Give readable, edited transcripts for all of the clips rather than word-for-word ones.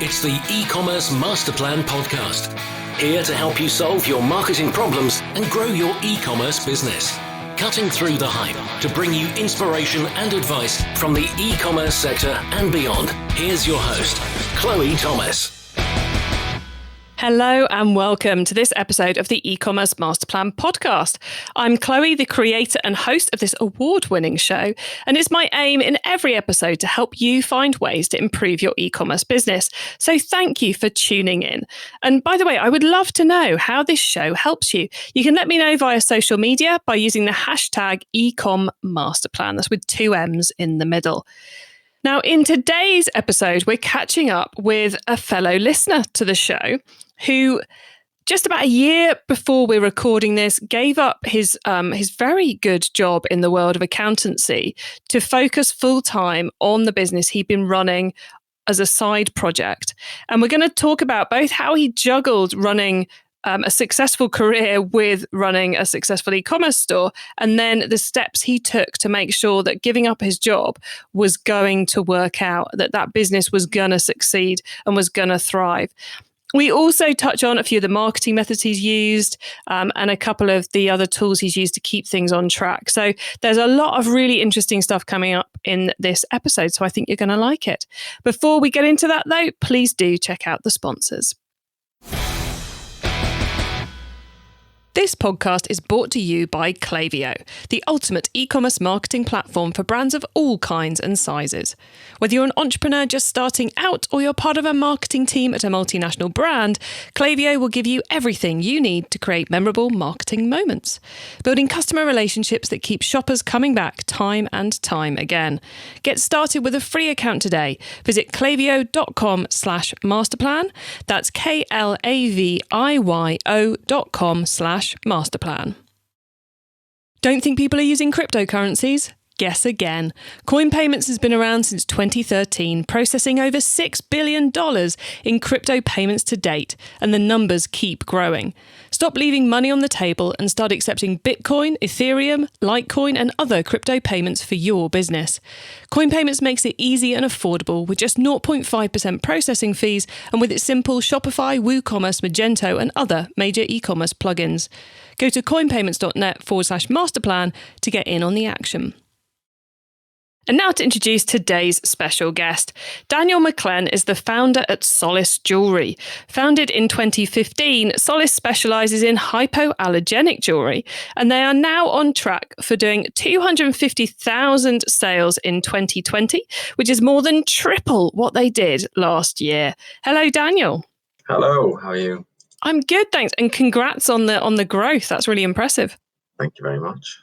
It's the eCommerce Master Plan podcast. Here to help you solve your marketing problems and grow your e-commerce business. Cutting through the hype to bring you inspiration and advice from the e-commerce sector and beyond. Here's your host, Chloe Thomas. Hello and welcome to this episode of the eCommerce Master Plan podcast. I'm Chloe, the creator and host of this award-winning show, and it's my aim in every episode to help you find ways to improve your e-commerce business. So thank you for tuning in. And by the way, I would love to know how this show helps you. You can let me know via social media by using the hashtag #eComMasterPlan. That's with 2 M's in the middle. Now, in today's episode, we're catching up with a fellow listener to the show who, just about a year before we're recording this, gave up his very good job in the world of accountancy to focus full-time on the business he'd been running as a side project. And we're going to talk about both how he juggled running a successful career with running a successful e-commerce store, and then the steps he took to make sure that giving up his job was going to work out, that business was going to succeed and was going to thrive. We also touch on a few of the marketing methods he's used and a couple of the other tools he's used to keep things on track. So there's a lot of really interesting stuff coming up in this episode, so I think you're going to like it. Before we get into that, though, please do check out the sponsors. This podcast is brought to you by Klaviyo, the ultimate e-commerce marketing platform for brands of all kinds and sizes. Whether you're an entrepreneur just starting out or you're part of a marketing team at a multinational brand, Klaviyo will give you everything you need to create memorable marketing moments, building customer relationships that keep shoppers coming back time and time again. Get started with a free account today. Visit klaviyo.com/masterplan. That's klaviyo.com/masterplan. Don't think people are using cryptocurrencies? Guess again. Coin Payments has been around since 2013, processing over $6 billion in crypto payments to date, and the numbers keep growing. Stop leaving money on the table and start accepting Bitcoin, Ethereum, Litecoin, and other crypto payments for your business. Coin Payments makes it easy and affordable with just 0.5% processing fees, and with its simple Shopify, WooCommerce, Magento, and other major e-commerce plugins. Go to coinpayments.net/masterplan to get in on the action. And now to introduce today's special guest. Daniel McClen is the founder at Solace Jewellery. Founded in 2015, Solace specialises in hypoallergenic jewellery, and they are now on track for doing 250,000 sales in 2020, which is more than triple what they did last year. Hello, Daniel. Hello, how are you? I'm good, thanks, and congrats on the growth. That's really impressive. Thank you very much.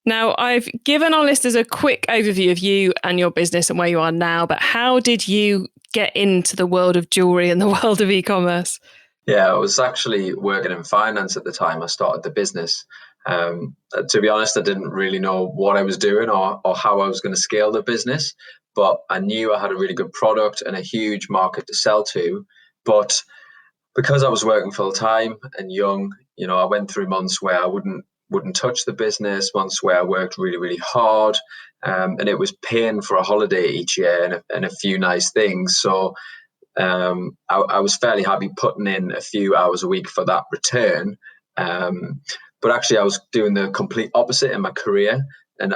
Now, I've given our listeners a quick overview of you and your business and where you are now, but how did you get into the world of jewellery and the world of e-commerce? Yeah, I was actually working in finance at the time I started the business. To be honest, I didn't really know what I was doing or how I was going to scale the business, but I knew I had a really good product and a huge market to sell to. But because I was working full time and young, I went through months where I wouldn't touch the business, months where I worked really, really hard, and it was paying for a holiday each year and a few nice things. So I was fairly happy putting in a few hours a week for that return. But actually, I was doing the complete opposite in my career and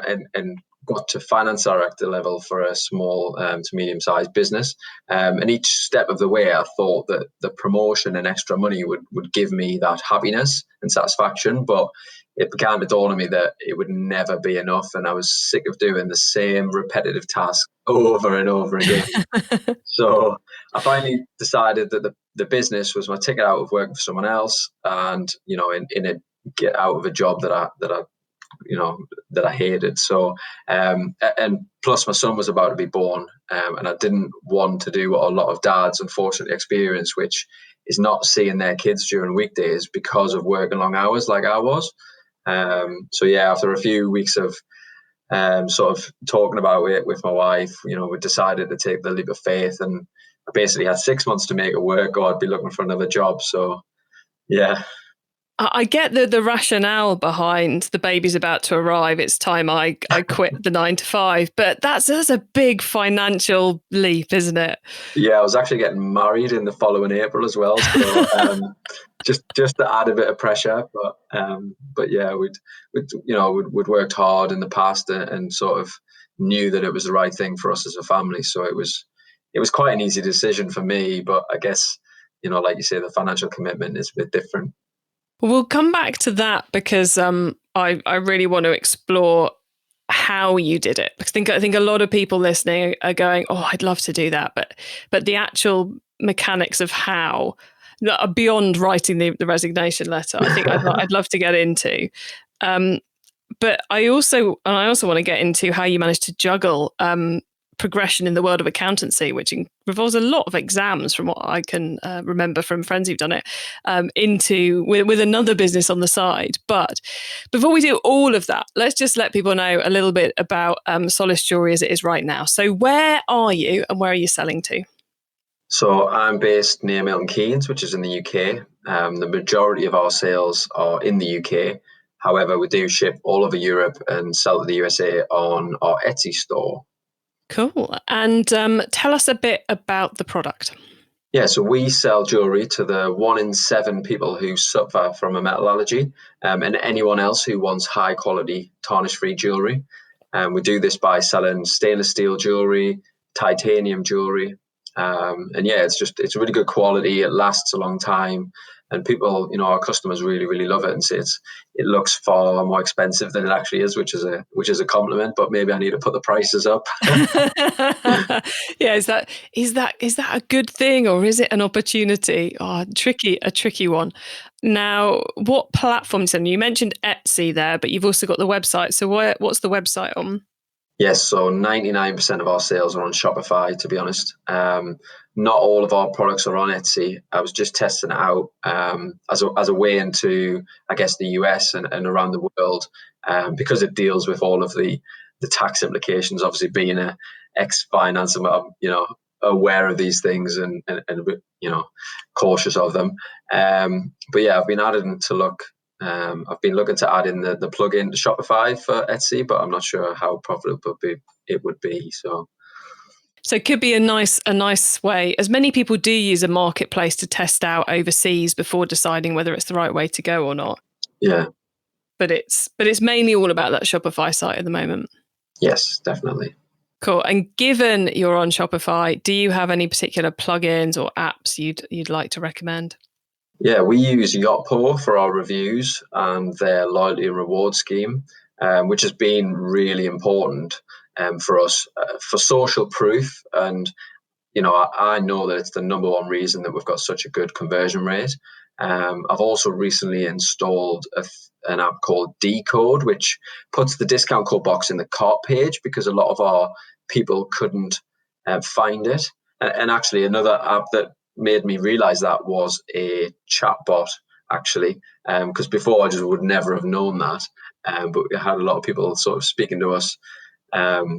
got to finance director level for a small to medium-sized business. And each step of the way, I thought that the promotion and extra money would give me that happiness and satisfaction. But it began to dawn on me that it would never be enough, and I was sick of doing the same repetitive task over and over again. So I finally decided that the business was my ticket out of working for someone else, and in a get out of a job that I hated. So and plus my son was about to be born, and I didn't want to do what a lot of dads unfortunately experience, which is not seeing their kids during weekdays because of working long hours like I was. So yeah, after a few weeks of sort of talking about it with my wife, we decided to take the leap of faith, and I basically had 6 months to make it work or I'd be looking for another job. So yeah. I get the rationale behind the baby's about to arrive. It's time I quit the 9 to 5, but that's a big financial leap, isn't it? Yeah, I was actually getting married in the following April as well, so just to add a bit of pressure. But yeah, we'd worked hard in the past and sort of knew that it was the right thing for us as a family. So it was quite an easy decision for me. But I guess, like you say, the financial commitment is a bit different. We'll come back to that because I really want to explore how you did it. I think a lot of people listening are going, "Oh, I'd love to do that," but the actual mechanics of how are beyond writing the resignation letter. I think I'd love to get into. But I also want to get into how you managed to juggle progression in the world of accountancy, which involves a lot of exams from what I can remember from friends who've done it, into with another business on the side. But before we do all of that, let's just let people know a little bit about Solace Jewellery as it is right now. So where are you and where are you selling to? So I'm based near Milton Keynes, which is in the UK. The majority of our sales are in the UK. However, we do ship all over Europe and sell to the USA on our Etsy store. Cool. And tell us a bit about the product. Yeah, so we sell jewellery to the 1 in 7 people who suffer from a metal allergy, and anyone else who wants high quality tarnish-free jewellery. We do this by selling stainless steel jewellery, titanium jewellery, and yeah, it's really good quality. It lasts a long time. And people, our customers really, really love it and say it looks far more expensive than it actually is, which is a compliment. But maybe I need to put the prices up. Yeah, is that a good thing or is it an opportunity? Oh, a tricky one. Now, what platforms? And you mentioned Etsy there, but you've also got the website. So what's the website on? Yes, so 99% of our sales are on Shopify, to be honest. Not all of our products are on Etsy. I was just testing it out as a way into, I guess, the US and around the world, because it deals with all of the tax implications. Obviously, being an ex-finance, I'm aware of these things and cautious of them. But yeah, I've been adding to look. I've been looking to add in the plugin to Shopify for Etsy, but I'm not sure how profitable it would be. So it could be a nice way, as many people do use a marketplace to test out overseas before deciding whether it's the right way to go or not. Yeah. But it's mainly all about that Shopify site at the moment. Yes, definitely. Cool. And given you're on Shopify, do you have any particular plugins or apps you'd like to recommend? Yeah, we use Yotpo for our reviews and their loyalty and reward scheme, which has been really important for us for social proof. And, I know that it's the number one reason that we've got such a good conversion rate. I've also recently installed an app called Decode, which puts the discount code box in the cart page because a lot of our people couldn't find it. And actually, another app that made me realize that was a chatbot, actually, because before I just would never have known that. But we had a lot of people sort of speaking to us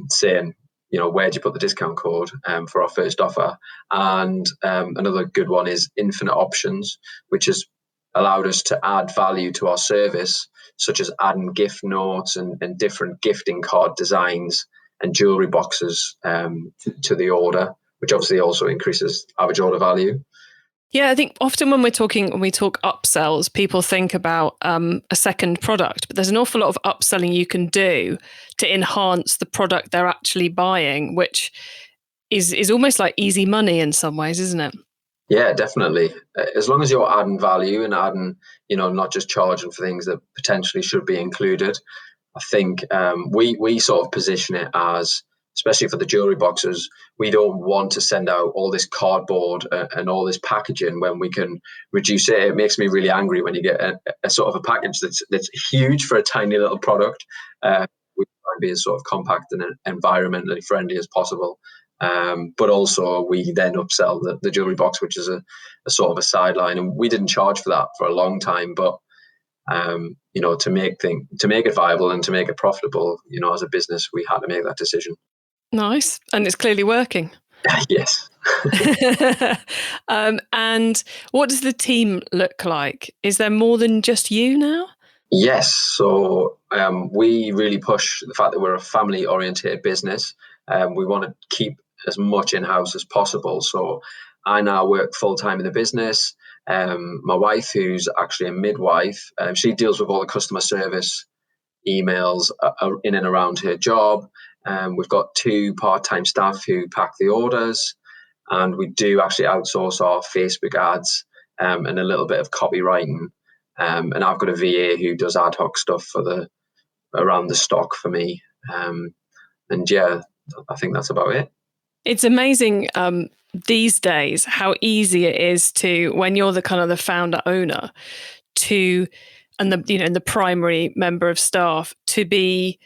saying, where'd you put the discount code for our first offer? And another good one is Infinite Options, which has allowed us to add value to our service, such as adding gift notes and different gifting card designs and jewelry boxes to the order, which obviously also increases average order value. Yeah, I think often when we talk upsells, people think about a second product, but there's an awful lot of upselling you can do to enhance the product they're actually buying, which is almost like easy money in some ways, isn't it? Yeah, definitely. As long as you're adding value and adding, not just charging for things that potentially should be included. I think we sort of position it as, especially for the jewelry boxes, we don't want to send out all this cardboard and all this packaging when we can reduce it. It makes me really angry when you get a sort of a package that's huge for a tiny little product. We try and be as sort of compact and environmentally friendly as possible. But also we then upsell the jewelry box, which is a sort of a sideline. And we didn't charge for that for a long time, but to make it viable and to make it profitable, as a business, we had to make that decision. Nice. And it's clearly working. Yes. And what does the team look like? Is there more than just you now? Yes. So we really push the fact that we're a family oriented business. We want to keep as much in-house as possible. So I now work full-time in the business. My wife, who's actually a midwife, she deals with all the customer service emails in and around her job. We've got 2 part-time staff who pack the orders, and we do actually outsource our Facebook ads and a little bit of copywriting. And I've got a VA who does ad hoc stuff around the stock for me. And yeah, I think that's about it. It's amazing these days how easy it is to, when you're the kind of the founder owner, and the primary member of staff, to be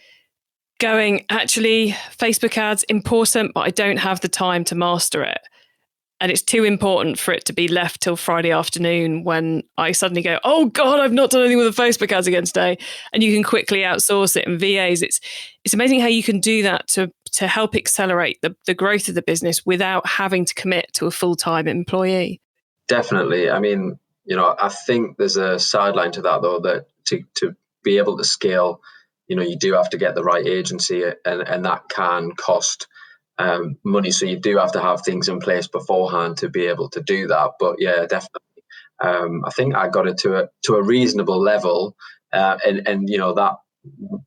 going, actually, Facebook ads important, but I don't have the time to master it. And it's too important for it to be left till Friday afternoon when I suddenly go, oh God, I've not done anything with the Facebook ads again today. And you can quickly outsource it. And VAs, it's amazing how you can do that to help accelerate the growth of the business without having to commit to a full-time employee. Definitely. I mean, I think there's a sideline to that, though, that to be able to scale, you do have to get the right agency, and that can cost money. So you do have to have things in place beforehand to be able to do that. But yeah, definitely. I think I got it to a reasonable level, and that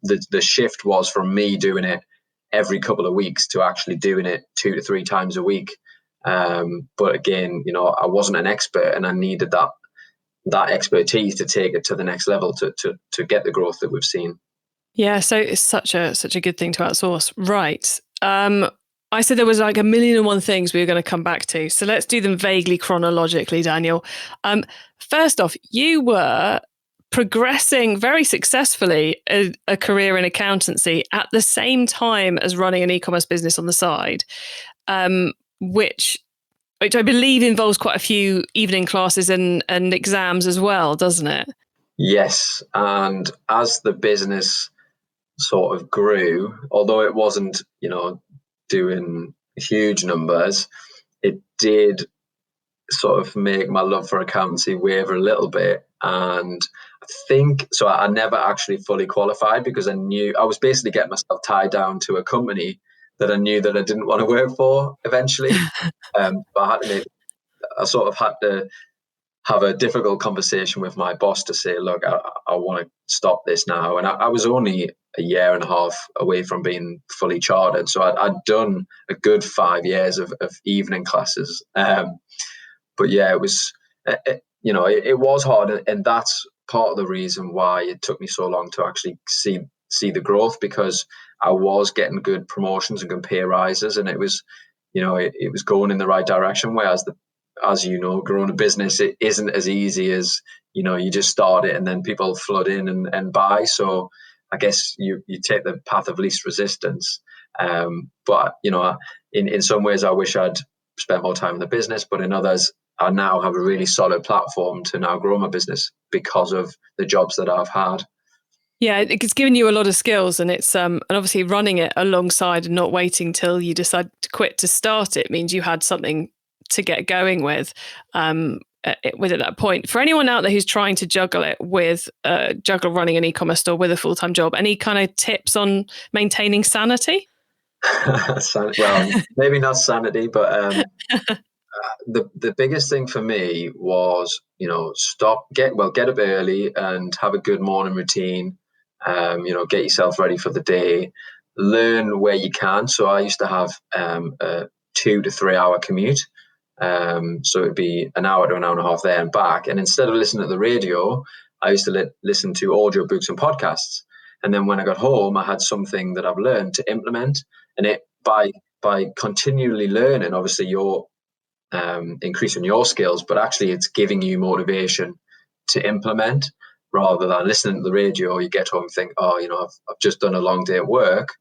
the shift was from me doing it every couple of weeks to actually doing it 2 to 3 times a week. But again, I wasn't an expert, and I needed that expertise to take it to the next level to get the growth that we've seen. Yeah, so it's such a good thing to outsource, right? I said there was like 1,000,001 things we were going to come back to. So let's do them vaguely chronologically, Daniel. First off, you were progressing very successfully a career in accountancy at the same time as running an e-commerce business on the side, which I believe involves quite a few evening classes and exams as well, doesn't it? Yes. And as the business sort of grew, although it wasn't, doing huge numbers, it did sort of make my love for accountancy waver a little bit. And I think so. I never actually fully qualified because I knew I was basically getting myself tied down to a company that I knew that I didn't want to work for eventually. But I sort of had to have a difficult conversation with my boss to say, look, I want to stop this now. And I was only a year and a half away from being fully chartered. So I'd done a good 5 years of evening classes. But yeah, it was, it was hard. And that's part of the reason why it took me so long to actually see the growth, because I was getting good promotions and good pay rises. And it was, it was going in the right direction. Whereas as you know, growing a business, it isn't as easy as, you just start it and then people flood in and buy. So I guess you take the path of least resistance. But, in some ways, I wish I'd spent more time in the business, but in others, I now have a really solid platform to now grow my business because of the jobs that I've had. Yeah, it's given you a lot of skills, and it's and obviously running it alongside and not waiting till you decide to quit to start it means you had something to get going with at that point. For anyone out there who's trying to juggle running an e-commerce store with a full-time job, any kind of tips on maintaining sanity? Well, maybe not sanity, but the biggest thing for me was, get up early and have a good morning routine. Get yourself ready for the day. Learn where you can. So I used to have a 2 to 3 hour commute. So it'd be an hour to an hour and a half there and back. And instead of listening to the radio, I used to listen to audiobooks and podcasts. And then when I got home, I had something that I've learned to implement. And it by continually learning, obviously you're increasing your skills, but actually it's giving you motivation to implement rather than listening to the radio. You get home and think, I've just done a long day at work,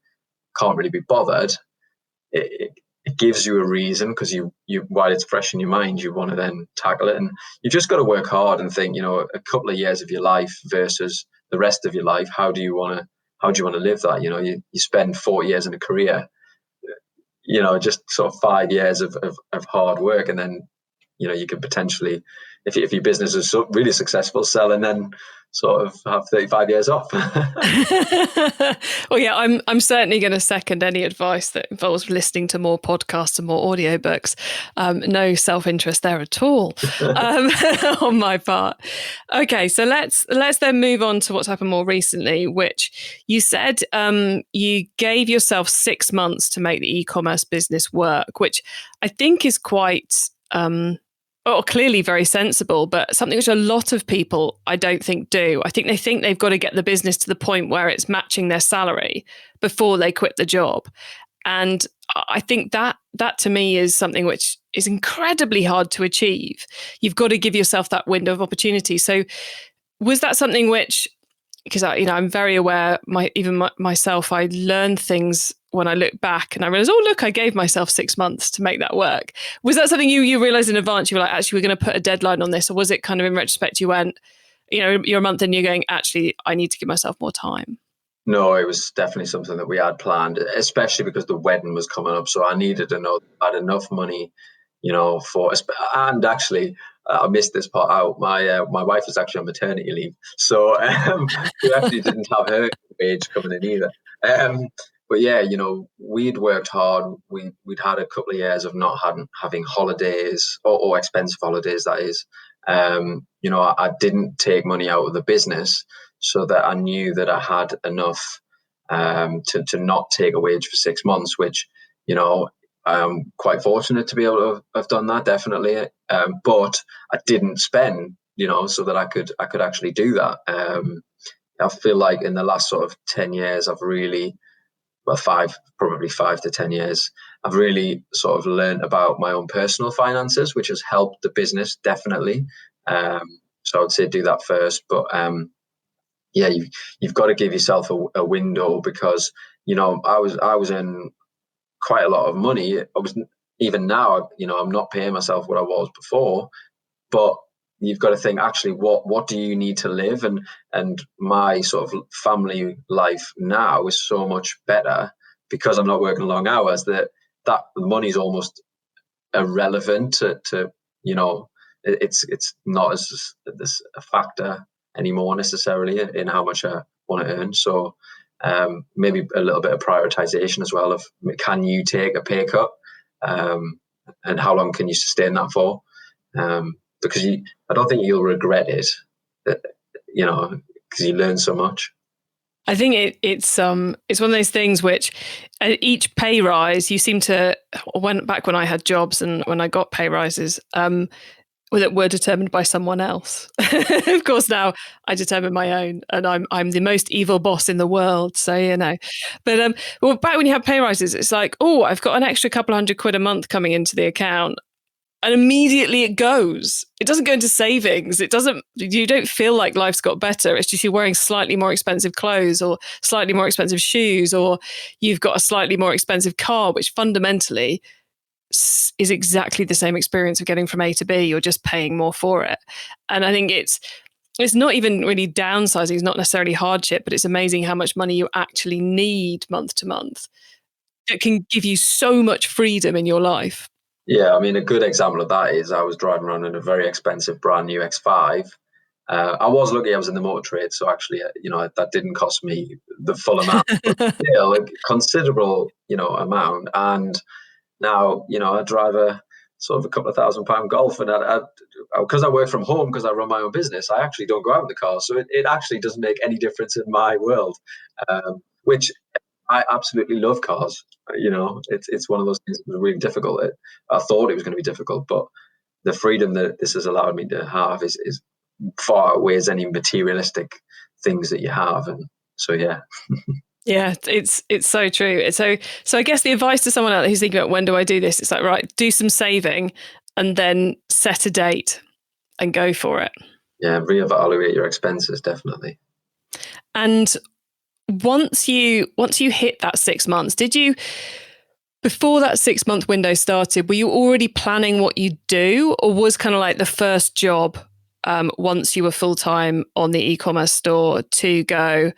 can't really be bothered. It gives you a reason, because you while it's fresh in your mind, you want to then tackle it. And you just got to work hard and think, a couple of years of your life versus the rest of your life, how do you want to live that? You spend 4 years in a career, just sort of 5 years of hard work, and then you could potentially, if your business is really successful, sell and then sort of have 35 years off. Well, yeah, I'm certainly going to second any advice that involves listening to more podcasts and more audiobooks. No self-interest there at all on my part. Okay, so let's then move on to what's happened more recently, which you said you gave yourself 6 months to make the e-commerce business work, which I think is quite clearly very sensible, but something which a lot of people I don't think do. I think they think they've got to get the business to the point where it's matching their salary before they quit the job. And I think that to me is something which is incredibly hard to achieve. You've got to give yourself that window of opportunity. So was that something which, because I'm very aware, myself, I learned things when I look back and I realized, oh, look, I gave myself 6 months to make that work. Was that something you realized in advance? You were like, actually, we're going to put a deadline on this? Or was it kind of in retrospect, you went, you're a month and you're going, actually, I need to give myself more time? No, it was definitely something that we had planned, especially because the wedding was coming up. So I needed to know I had enough money, and actually, I missed this part out. My wife was actually on maternity leave, so we actually didn't have her wage coming in either. But yeah, we'd worked hard. We'd had a couple of years of not having holidays or expensive holidays, that is. I didn't take money out of the business so that I knew that I had enough to not take a wage for 6 months, which, I'm quite fortunate to be able to have done that, definitely. But I didn't spend, so that I could actually do that. I feel like in the last sort of 10 years, I've really, probably 5 to 10 years, I've really sort of learned about my own personal finances, which has helped the business, definitely. So I would say do that first. But you've got to give yourself a window, because, I was in quite a lot of money. I was, even now, I'm not paying myself what I was before, but you've got to think, actually, what do you need to live? And my sort of family life now is so much better because I'm not working long hours, that money is almost irrelevant to it's not as a factor anymore necessarily in how much I want to earn. So maybe a little bit of prioritization as well of, can you take a pay cut, and how long can you sustain that for? Because I don't think you'll regret it, because you learn so much. I think it's one of those things which at each pay rise, you seem to, back when I had jobs and when I got pay rises, that were determined by someone else. Of course, now I determine my own, and I'm the most evil boss in the world. So but back when you have pay rises, it's like, oh, I've got an extra couple £100 a month coming into the account, and immediately it goes. It doesn't go into savings. You don't feel like life's got better. It's just you're wearing slightly more expensive clothes or slightly more expensive shoes, or you've got a slightly more expensive car, which fundamentally is exactly the same experience of getting from A to B. You're just paying more for it. And I think it's not even really downsizing. It's not necessarily hardship, but it's amazing how much money you actually need month to month. It can give you so much freedom in your life. Yeah, I mean, a good example of that is I was driving around in a very expensive brand new X5. I was lucky I was in the motor trade, so actually, that didn't cost me the full amount, but still a considerable, amount. And now, I drive a sort of a couple of £1,000 Golf, and because I work from home, because I run my own business, I actually don't go out in the car. So it actually doesn't make any difference in my world, which I absolutely love cars. It's one of those things that was really difficult. I thought it was going to be difficult, but the freedom that this has allowed me to have is far outweighs any materialistic things that you have. And so, yeah. Yeah, it's so true. So I guess the advice to someone out there who's thinking about, when do I do this? It's like, right, do some saving and then set a date and go for it. Yeah, reevaluate your expenses, definitely. And once you hit that 6 months, before that 6 month window started, were you already planning what you'd do, or was kind of like the first job, once you were full time on the e-commerce store, to go,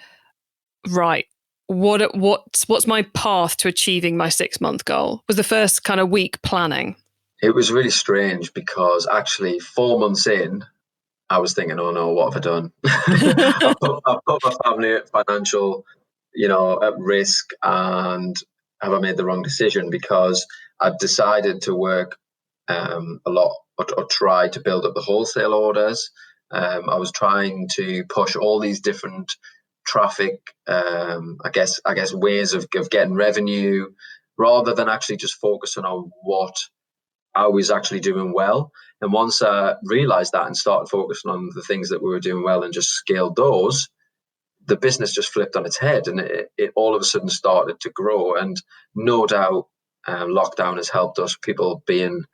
right, what's my path to achieving my 6-month goal? Was the first kind of week planning. It was really strange because actually 4 months in, I was thinking, oh no, what have I done? I've put my family at financial, at risk, and have I made the wrong decision? Because I've decided to work a lot or try to build up the wholesale orders. I was trying to push all these different traffic, I guess ways of getting revenue, rather than actually just focusing on what I was actually doing well. And once I realized that and started focusing on the things that we were doing well and just scaled those, the business just flipped on its head, and it all of a sudden started to grow. And no doubt lockdown has helped us, people being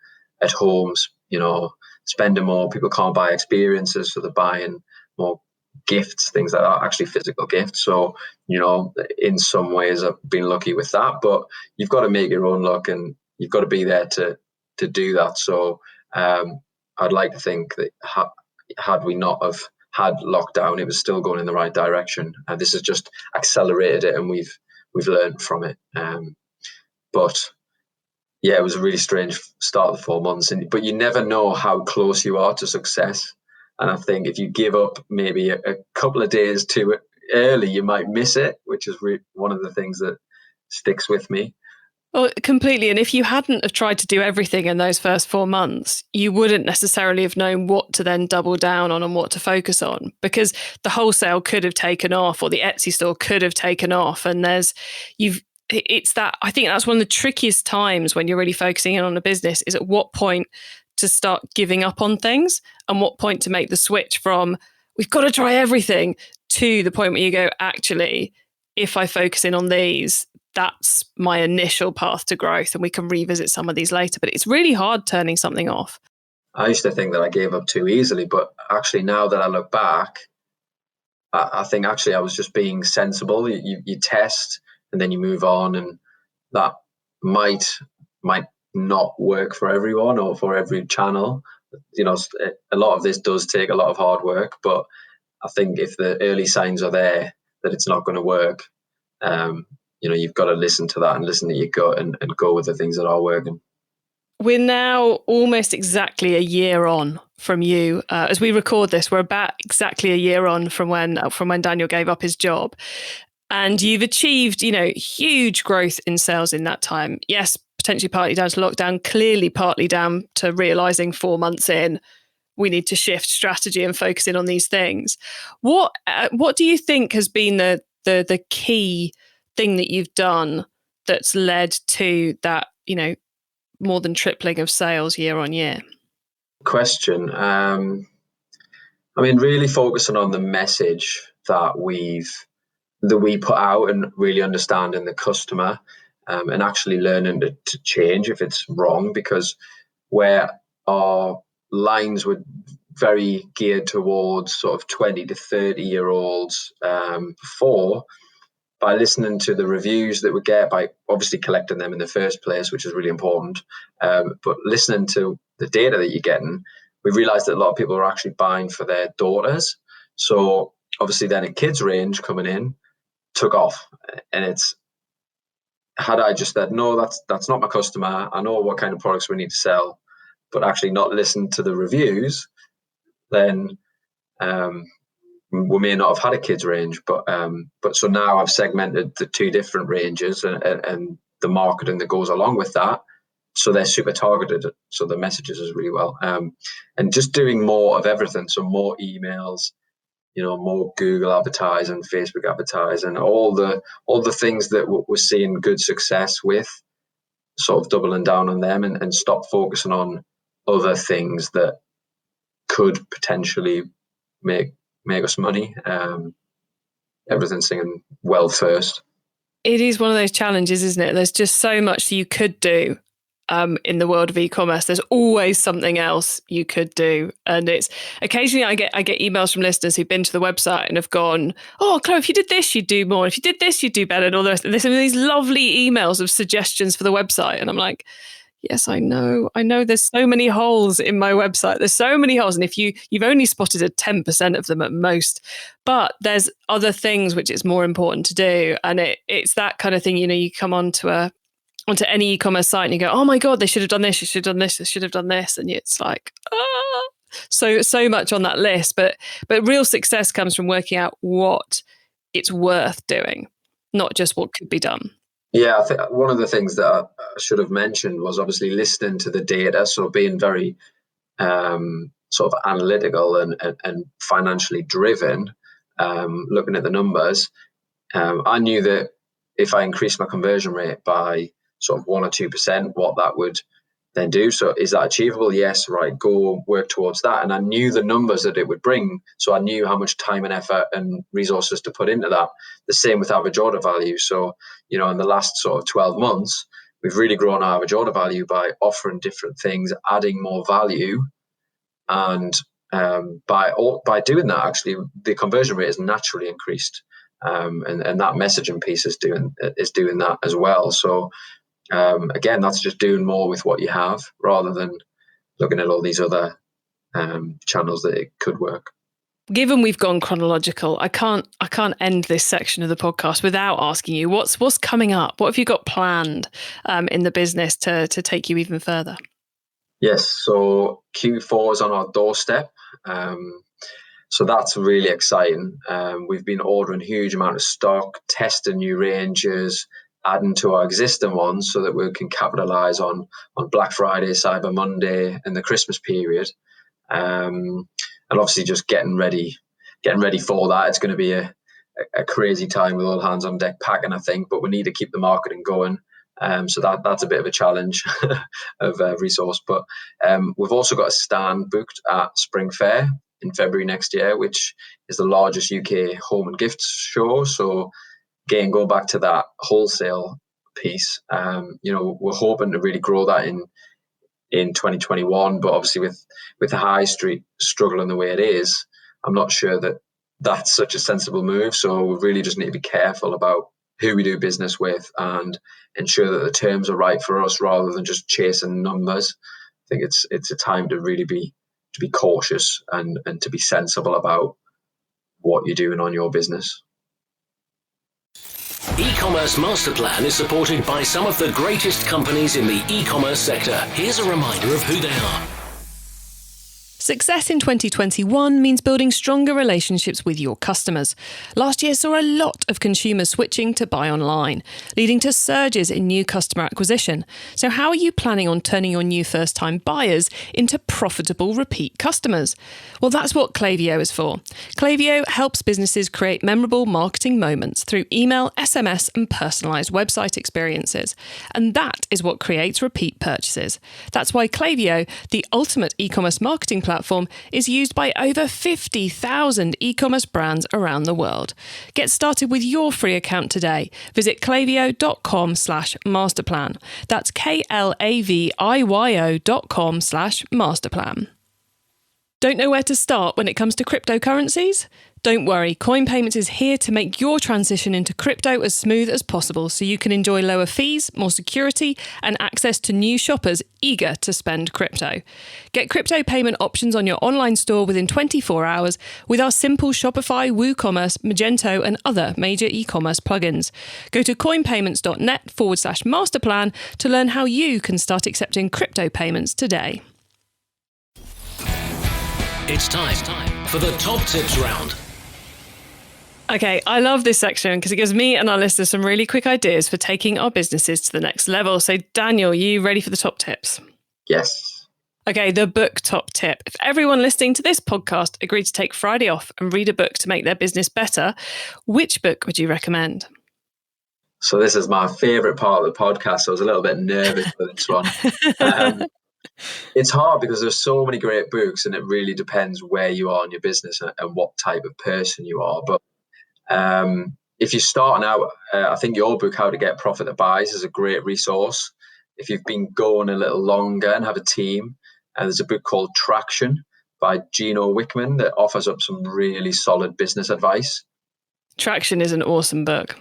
at homes, spending more. People can't buy experiences, so they're buying more gifts, things like that, actually physical gifts. So, in some ways I've been lucky with that, but you've got to make your own luck and you've got to be there to do that. So I'd like to think that had we not have had lockdown, it was still going in the right direction. This has just accelerated it, and we've learned from it. But yeah, it was a really strange start of the 4 months, but you never know how close you are to success. And I think if you give up maybe a couple of days too early, you might miss it, which is one of the things that sticks with me. Well, completely. And if you hadn't have tried to do everything in those first 4 months, you wouldn't necessarily have known what to then double down on and what to focus on, because the wholesale could have taken off or the Etsy store could have taken off. And I think that's one of the trickiest times when you're really focusing in on a business, is at what point to start giving up on things and what point to make the switch from we've got to try everything to the point where you go, actually, if I focus in on these, that's my initial path to growth, and we can revisit some of these later. But it's really hard turning something off. I used to think that I gave up too easily, but actually now that I look back, I think actually I was just being sensible. You test and then you move on, and that might not work for everyone or for every channel. A lot of this does take a lot of hard work, but I think if the early signs are there that it's not going to work, you've got to listen to that and listen to your gut and go with the things that are working. We're now almost exactly a year on from you. As we record this, we're about exactly a year on from when Daniel gave up his job. And you've achieved, huge growth in sales in that time. Yes, potentially partly down to lockdown, clearly partly down to realizing 4 months in, we need to shift strategy and focus in on these things. What do you think has been the key thing that you've done that's led to that, more than tripling of sales year on year? Question. Really focusing on the message that we put out and really understanding the customer, and actually learning to change if it's wrong, because where our lines were very geared towards sort of 20 to 30-year-olds before, by listening to the reviews that we get, by obviously collecting them in the first place, which is really important, but listening to the data that you're getting, we realized that a lot of people are actually buying for their daughters. So obviously then a kids range coming in took off, and had I just said, no, that's not my customer, I know what kind of products we need to sell, but actually not listen to the reviews, then we may not have had a kids range. But so now I've segmented the two different ranges and the marketing that goes along with that, so they're super targeted, so the messages is really well, and just doing more of everything. So more emails, more Google advertising, Facebook advertising, all the things that we're seeing good success with, sort of doubling down on them and stop focusing on other things that could potentially make us money. Everything's singing well first. It is one of those challenges, isn't it? There's just so much that you could do in the world of e-commerce. There's always something else you could do. And it's occasionally I get emails from listeners who've been to the website and have gone, oh, Chloe, if you did this, you'd do more. If you did this, you'd do better. And all the rest. There's some of these lovely emails of suggestions for the website. And I'm like, Yes, I know. There's so many holes in my website. There's so many holes. And if you've only spotted a 10% of them at most, but there's other things which it's more important to do. And it's that kind of thing, you come onto any e-commerce site and you go, oh my God, they should have done this. You should have done this. They should have done this. And it's like, so much on that list. But real success comes from working out what it's worth doing, not just what could be done. Yeah, I think one of the things that I should have mentioned was obviously listening to the data. So being very sort of analytical and financially driven, looking at the numbers. I knew that if I increased my conversion rate by sort of 1 or 2%, what that would then do. So is that achievable? Yes, right, go work towards that. And I knew the numbers that it would bring. So I knew how much time and effort and resources to put into that. The same with average order value. So, in the last sort of 12 months, we've really grown our average order value by offering different things, adding more value. And by doing that, actually, the conversion rate has naturally increased. And that messaging piece is doing that as well. So again, that's just doing more with what you have rather than looking at all these other channels that it could work. Given we've gone chronological, I can't end this section of the podcast without asking you what's coming up. What have you got planned in the business to take you even further? Yes, so Q4 is on our doorstep. So that's really exciting. We've been ordering a huge amount of stock, testing new ranges, adding to our existing ones so that we can capitalize on Black Friday, Cyber Monday, and the Christmas period. And obviously just getting ready for that. It's going to be a crazy time with all hands on deck packing, I think, but we need to keep the marketing going. So that's a bit of a challenge of resource. But we've also got a stand booked at Spring Fair in February next year, which is the largest UK home and gifts show. So again, go back to that wholesale piece. We're hoping to really grow that in 2021, but obviously with the high street struggling the way it is, I'm not sure that that's such a sensible move. So we really just need to be careful about who we do business with and ensure that the terms are right for us rather than just chasing numbers. I think it's a time to really be cautious and to be sensible about what you're doing on your business. E-commerce Master Plan is supported by some of the greatest companies in the e-commerce sector. Here's a reminder of who they are. Success in 2021 means building stronger relationships with your customers. Last year saw a lot of consumers switching to buy online, leading to surges in new customer acquisition. So how are you planning on turning your new first-time buyers into profitable repeat customers? Well, that's what Klaviyo is for. Klaviyo helps businesses create memorable marketing moments through email, SMS, and personalised website experiences. And that is what creates repeat purchases. That's why Klaviyo, the ultimate e-commerce marketing platform, is used by over 50,000 e-commerce brands around the world. Get started with your free account today. Visit klaviyo.com/masterplan. That's klaviyo.com/masterplan. Don't know where to start when it comes to cryptocurrencies? Don't worry, Coin Payments is here to make your transition into crypto as smooth as possible so you can enjoy lower fees, more security, and access to new shoppers eager to spend crypto. Get crypto payment options on your online store within 24 hours with our simple Shopify, WooCommerce, Magento, and other major e-commerce plugins. Go to coinpayments.net/masterplan to learn how you can start accepting crypto payments today. It's time for the top tips round. Okay, I love this section because it gives me and our listeners some really quick ideas for taking our businesses to the next level. So Daniel, you ready for the top tips? Yes. Okay, the book top tip. If everyone listening to this podcast agreed to take Friday off and read a book to make their business better, which book would you recommend? So this is my favourite part of the podcast. So I was a little bit nervous for this one. It's hard because there's so many great books and it really depends where you are in your business and what type of person you are. But if you're starting out, I think your book, How to Get Profit That Buys, is a great resource. If you've been going a little longer and have a team, there's a book called Traction by Gino Wickman that offers up some really solid business advice. Traction is an awesome book.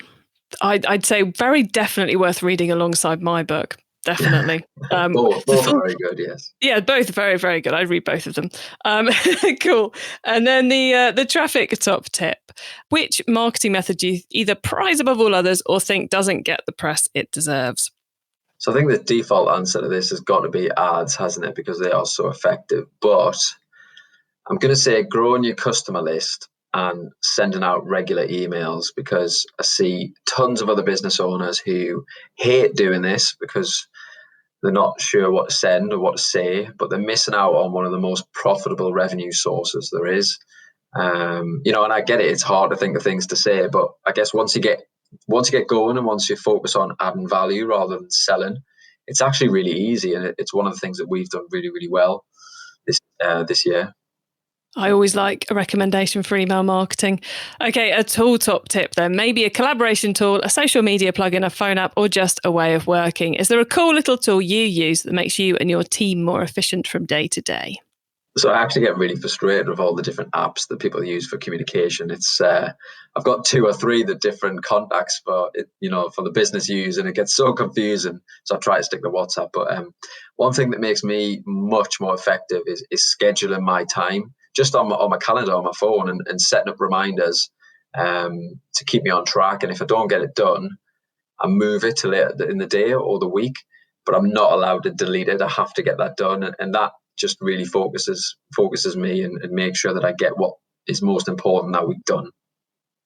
I'd say very definitely worth reading alongside my book. Definitely. Both are very good, yes. Yeah, both very, very good. I read both of them. Cool. And then the traffic top tip. Which marketing method do you either prize above all others or think doesn't get the press it deserves? So I think the default answer to this has got to be ads, hasn't it? Because they are so effective. But I'm going to say growing your customer list and sending out regular emails, because I see tons of other business owners who hate doing this because they're not sure what to send or what to say, but they're missing out on one of the most profitable revenue sources there is. And I get it; it's hard to think of things to say, but I guess once you get going and once you focus on adding value rather than selling, it's actually really easy, and it's one of the things that we've done really, really well this year. I always like a recommendation for email marketing. Okay, a tool top tip then. Maybe a collaboration tool, a social media plugin, a phone app, or just a way of working. Is there a cool little tool you use that makes you and your team more efficient from day to day? So I actually get really frustrated with all the different apps that people use for communication. It's I've got 2 or 3 that different contacts for it, for the business use, and it gets so confusing. So I try to stick to WhatsApp. But one thing that makes me much more effective is scheduling my time just on my calendar on my phone and setting up reminders to keep me on track. And if I don't get it done, I move it to later in the day or the week. But I'm not allowed to delete it. I have to get that done, and that just really focuses me and makes sure that I get what is most important that week done.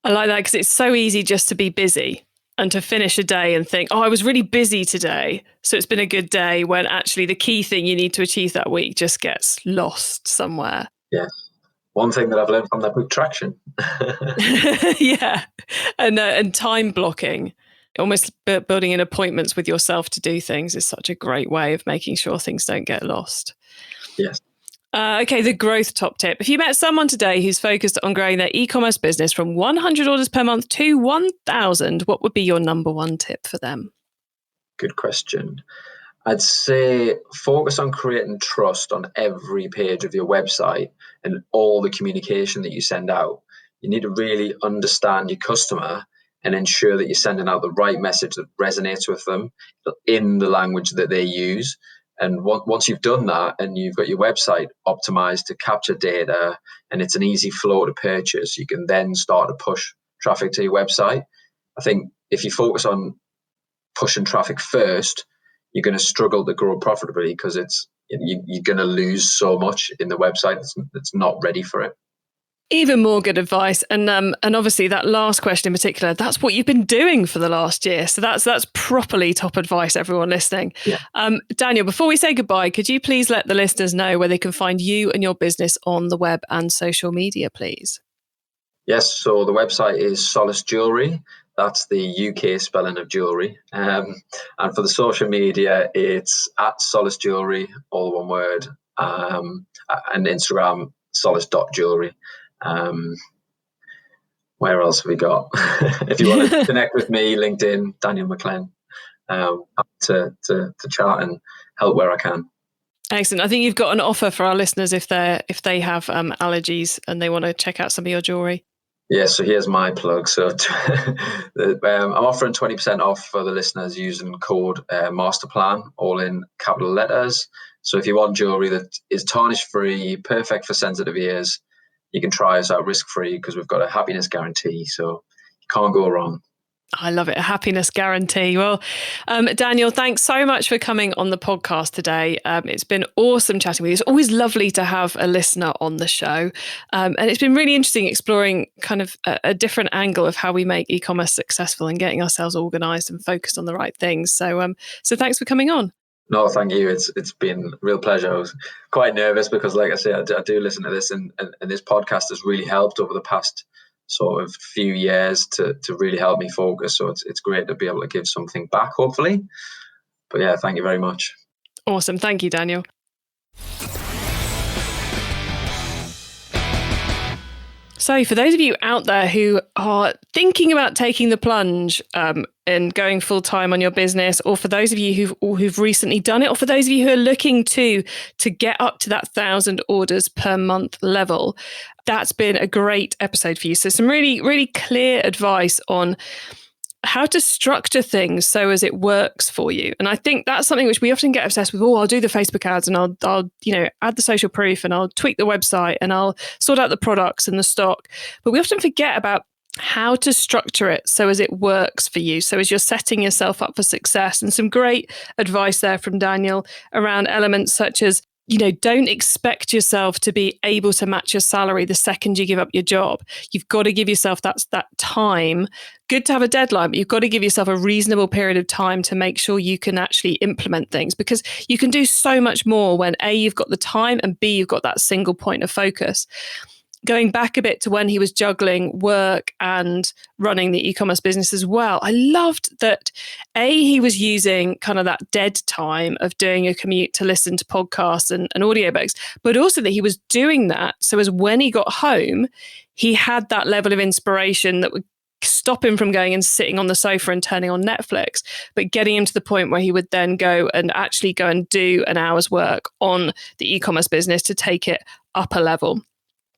I like that because it's so easy just to be busy and to finish a day and think, I was really busy today, so it's been a good day, when actually the key thing you need to achieve that week just gets lost somewhere. Yeah. One thing that I've learned from that book, Traction. Yeah. And time blocking, almost building in appointments with yourself to do things is such a great way of making sure things don't get lost. Yes. Okay, the growth top tip. If you met someone today who's focused on growing their e-commerce business from 100 orders per month to 1,000, what would be your number one tip for them? Good question. I'd say focus on creating trust on every page of your website and all the communication that you send out. You need to really understand your customer and ensure that you're sending out the right message that resonates with them in the language that they use. And once you've done that and you've got your website optimized to capture data and it's an easy flow to purchase, you can then start to push traffic to your website. I think if you focus on pushing traffic first, you're going to struggle to grow profitably because you're going to lose so much in the website that's not ready for it. Even more good advice. And obviously that last question in particular, that's what you've been doing for the last year. So that's properly top advice, everyone listening. Yeah. Daniel, before we say goodbye, could you please let the listeners know where they can find you and your business on the web and social media, please? Yes. So the website is Solace Jewellery. That's the UK spelling of jewellery. And for the social media, it's at Solace Jewellery, all one word, and Instagram, solace.jewellery. Where else have we got? If you want to connect with me, LinkedIn, Daniel McClen, to chat and help where I can. Excellent. I think you've got an offer for our listeners if they have allergies and they want to check out some of your jewellery. Yeah, so here's my plug. So I'm offering 20% off for the listeners using code Masterplan, all in capital letters. So if you want jewellery that is tarnish free, perfect for sensitive ears, you can try us out risk-free because we've got a happiness guarantee. So you can't go wrong. I love it. A happiness guarantee. Well, Daniel, thanks so much for coming on the podcast today. It's been awesome chatting with you. It's always lovely to have a listener on the show. And it's been really interesting exploring kind of a different angle of how we make e-commerce successful and getting ourselves organised and focused on the right things. So thanks for coming on. No, thank you. It's been a real pleasure. I was quite nervous because, like I say, I do listen to this, and this podcast has really helped over the past sort of few years to really help me focus. So it's great to be able to give something back, hopefully. But yeah, thank you very much. Awesome. Thank you, Daniel. So for those of you out there who are thinking about taking the plunge and going full time on your business, or for those of you who've recently done it, or for those of you who are looking to get up to that 1,000 orders per month level, that's been a great episode for you. So some really, really clear advice on how to structure things so as it works for you. And I think that's something which we often get obsessed with. Oh, I'll do the Facebook ads and I'll add the social proof and I'll tweak the website and I'll sort out the products and the stock. But we often forget about how to structure it so as it works for you, so as you're setting yourself up for success. And some great advice there from Daniel around elements such as, don't expect yourself to be able to match your salary the second you give up your job. You've got to give yourself that time. Good to have a deadline, but you've got to give yourself a reasonable period of time to make sure you can actually implement things, because you can do so much more when A, you've got the time, and B, you've got that single point of focus. Going back a bit to when he was juggling work and running the e-commerce business as well, I loved that he was using kind of that dead time of doing a commute to listen to podcasts and audiobooks, but also that he was doing that so as when he got home, he had that level of inspiration that would stop him from going and sitting on the sofa and turning on Netflix, but getting him to the point where he would then go and do an hour's work on the e-commerce business to take it up a level.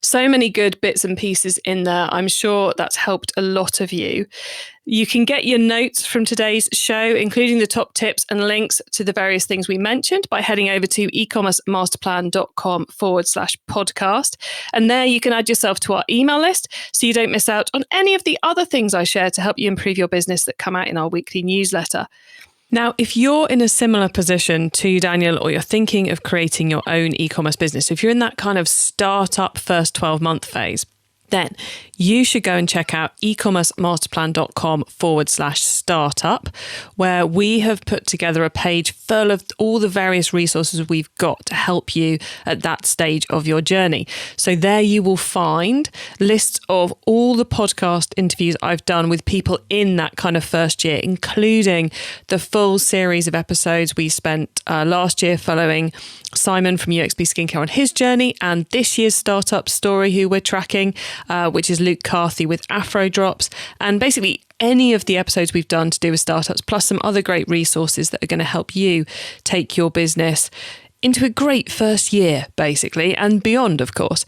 So many good bits and pieces in there. I'm sure that's helped a lot of you. You can get your notes from today's show, including the top tips and links to the various things we mentioned, by heading over to ecommercemasterplan.com/podcast. And there you can add yourself to our email list so you don't miss out on any of the other things I share to help you improve your business that come out in our weekly newsletter. Now, if you're in a similar position to Daniel, or you're thinking of creating your own e-commerce business, if you're in that kind of startup first 12-month phase, then you should go and check out ecommercemasterplan.com/startup, where we have put together a page full of all the various resources we've got to help you at that stage of your journey. So there you will find lists of all the podcast interviews I've done with people in that kind of first year, including the full series of episodes we spent last year following Simon from UXB Skincare on his journey, and this year's startup story who we're tracking, which is Luke Carthy with Afro Drops, and basically any of the episodes we've done to do with startups, plus some other great resources that are going to help you take your business into a great first year, basically, and beyond, of course.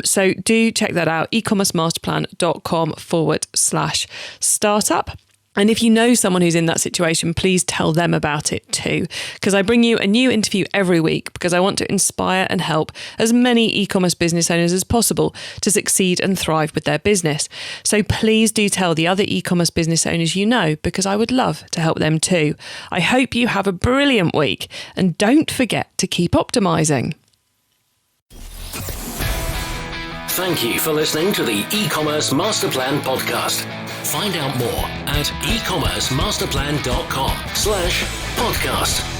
So do check that out, ecommercemasterplan.com/startup. And if you know someone who's in that situation, please tell them about it too, because I bring you a new interview every week because I want to inspire and help as many e-commerce business owners as possible to succeed and thrive with their business. So please do tell the other e-commerce business owners you know, because I would love to help them too. I hope you have a brilliant week, and don't forget to keep optimizing. Thank you for listening to the e-commerce master plan podcast. Find out more at ecommercemasterplan.com/podcast.